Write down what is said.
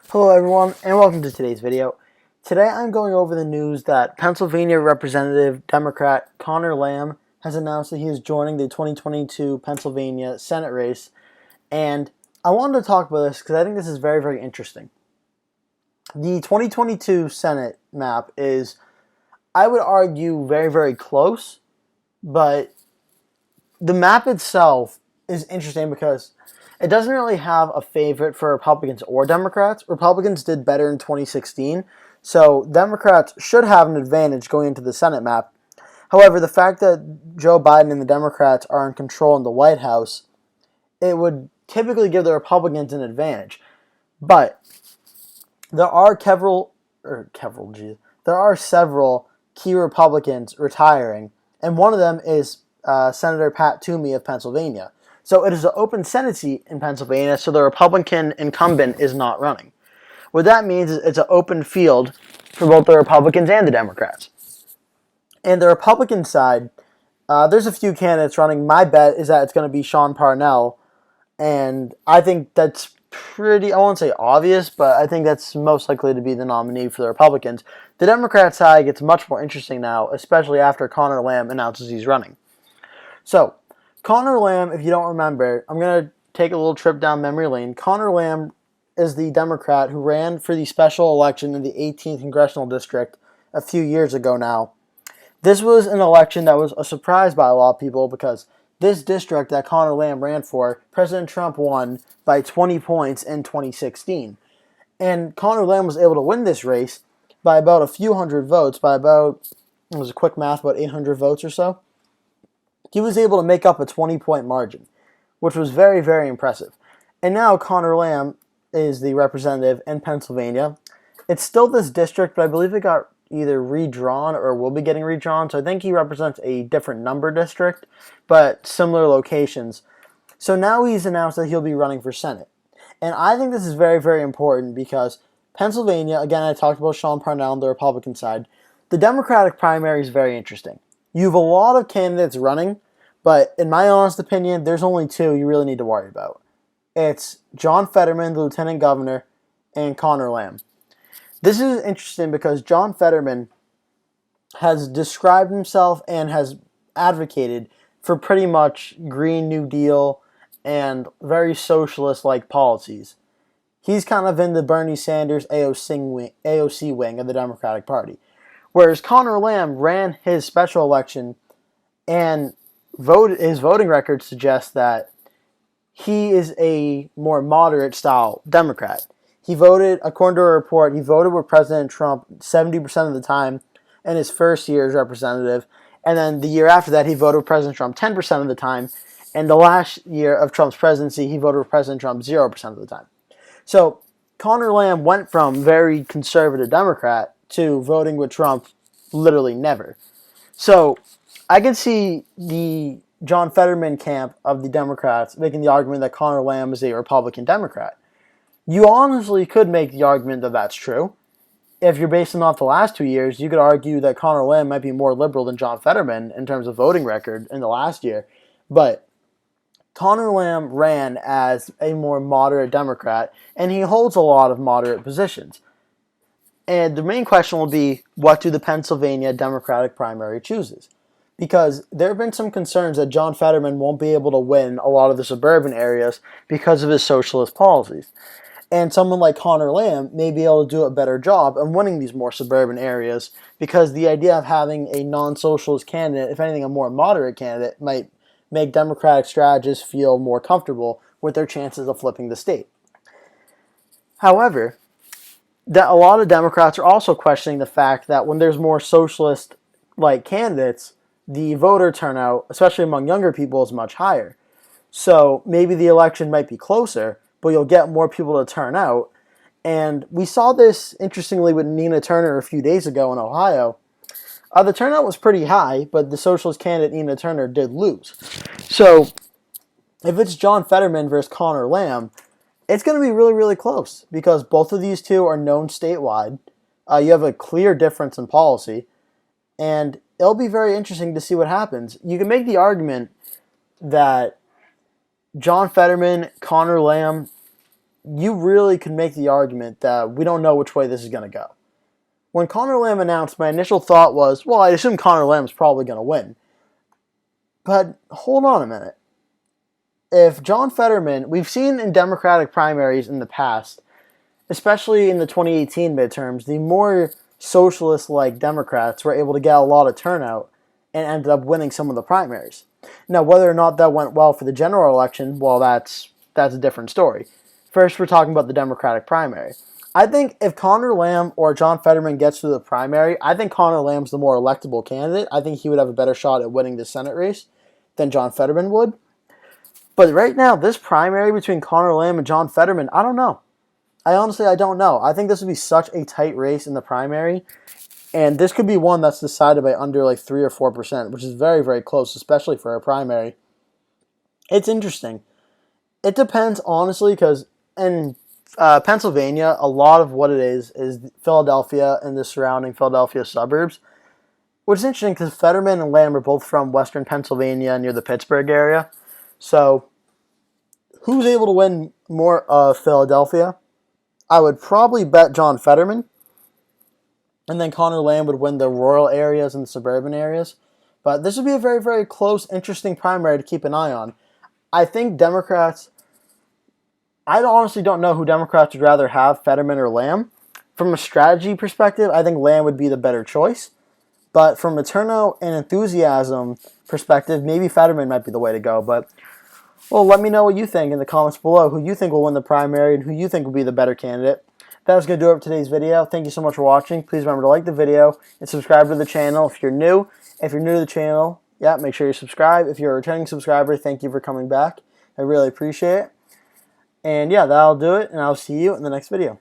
Hello everyone, and welcome to today's video. Today I'm going over the news that Pennsylvania Representative Democrat Conor Lamb has announced that he is joining the 2022 Pennsylvania Senate race, and I wanted to talk about this because I think this is very, very interesting. The 2022 Senate map is, I would argue, very, very close, but the map itself is interesting because it doesn't really have a favorite for Republicans or Democrats. Republicans did better in 2016, so Democrats should have an advantage going into the Senate map. However, the fact that Joe Biden and the Democrats are in control in the White House, it would typically give the Republicans an advantage. But there are several key Republicans retiring, and one of them is Senator Pat Toomey of Pennsylvania. So it is an open Senate seat in Pennsylvania, so the Republican incumbent is not running. What that means is it's an open field for both the Republicans and the Democrats. And the Republican side, there's a few candidates running. My bet is that it's going to be Sean Parnell, and I think that's pretty, I won't say obvious, but I think that's most likely to be the nominee for the Republicans. The Democrat side gets much more interesting now, especially after Conor Lamb announces he's running. So, Conor Lamb, if you don't remember, I'm going to take a little trip down memory lane. Conor Lamb is the Democrat who ran for the special election in the 18th Congressional District a few years ago now. This was an election that was a surprise by a lot of people because this district that Conor Lamb ran for, President Trump won by 20 points in 2016. And Conor Lamb was able to win this race by about a few hundred votes, by about, it was a quick math, about 800 votes or so. He was able to make up a 20-point margin, which was very, very impressive. And now Conor Lamb is the representative in Pennsylvania. It's still this district, but I believe it got either redrawn or will be getting redrawn. So I think he represents a different number district, but similar locations. So now he's announced that he'll be running for Senate. And I think this is very, very important because Pennsylvania, again, I talked about Sean Parnell on the Republican side. The Democratic primary is very interesting. You have a lot of candidates running, but in my honest opinion, there's only two you really need to worry about. It's John Fetterman, the Lieutenant Governor, and Conor Lamb. This is interesting because John Fetterman has described himself and has advocated for pretty much Green New Deal and very socialist-like policies. He's kind of in the Bernie Sanders AOC wing of the Democratic Party. Whereas Conor Lamb ran his special election and his voting record suggests that he is a more moderate style Democrat. He voted, according to a report, he voted with President Trump 70% of the time in his first year as representative. And then the year after that, he voted with President Trump 10% of the time. And the last year of Trump's presidency, he voted with President Trump 0% of the time. So Conor Lamb went from very conservative Democrat to voting with Trump literally never. So I can see the John Fetterman camp of the Democrats making the argument that Conor Lamb is a Republican Democrat. You honestly could make the argument that that's true. If you're basing off the last 2 years, you could argue that Conor Lamb might be more liberal than John Fetterman in terms of voting record in the last year. But Conor Lamb ran as a more moderate Democrat, and he holds a lot of moderate positions. And the main question will be, what do the Pennsylvania Democratic primary chooses? Because there have been some concerns that John Fetterman won't be able to win a lot of the suburban areas because of his socialist policies. And someone like Conor Lamb may be able to do a better job of winning these more suburban areas because the idea of having a non-socialist candidate, if anything a more moderate candidate, might make Democratic strategists feel more comfortable with their chances of flipping the state. However, that a lot of Democrats are also questioning the fact that when there's more socialist-like candidates, the voter turnout, especially among younger people, is much higher. So maybe the election might be closer, but you'll get more people to turn out. And we saw this, interestingly, with Nina Turner a few days ago in Ohio. The turnout was pretty high, but the socialist candidate Nina Turner did lose. So if it's John Fetterman versus Conor Lamb, it's going to be really, really close because both of these two are known statewide. You have a clear difference in policy, and it'll be very interesting to see what happens. You can make the argument that John Fetterman, Conor Lamb, you really could make the argument that we don't know which way this is going to go. When Conor Lamb announced, my initial thought was, well, I assume Conor Lamb's probably going to win. But hold on a minute. If John Fetterman, we've seen in Democratic primaries in the past, especially in the 2018 midterms, the more socialist-like Democrats were able to get a lot of turnout and ended up winning some of the primaries. Now, whether or not that went well for the general election, well, that's a different story. First, we're talking about the Democratic primary. I think if Conor Lamb or John Fetterman gets through the primary, I think Conor Lamb's the more electable candidate. I think he would have a better shot at winning the Senate race than John Fetterman would. But right now, this primary between Conor Lamb and John Fetterman, I don't know. I don't know. I think this would be such a tight race in the primary. And this could be one that's decided by under like 3 or 4%, which is very, very close, especially for a primary. It's interesting. It depends, honestly, because in Pennsylvania, a lot of what it is Philadelphia and the surrounding Philadelphia suburbs, which is interesting because Fetterman and Lamb are both from western Pennsylvania near the Pittsburgh area. So who's able to win more of Philadelphia? I would probably bet John Fetterman. And then Conor Lamb would win the rural areas and the suburban areas. But this would be a very, very close, interesting primary to keep an eye on. I think Democrats, I honestly don't know who Democrats would rather have, Fetterman or Lamb. From a strategy perspective, I think Lamb would be the better choice. But from a turnout and enthusiasm perspective, maybe Fetterman might be the way to go. But, well, let me know what you think in the comments below, who you think will win the primary and who you think will be the better candidate. That was going to do it for today's video. Thank you so much for watching. Please remember to like the video and subscribe to the channel if you're new. If you're new to the channel, make sure you subscribe. If you're a returning subscriber, thank you for coming back. I really appreciate it. And that'll do it, and I'll see you in the next video.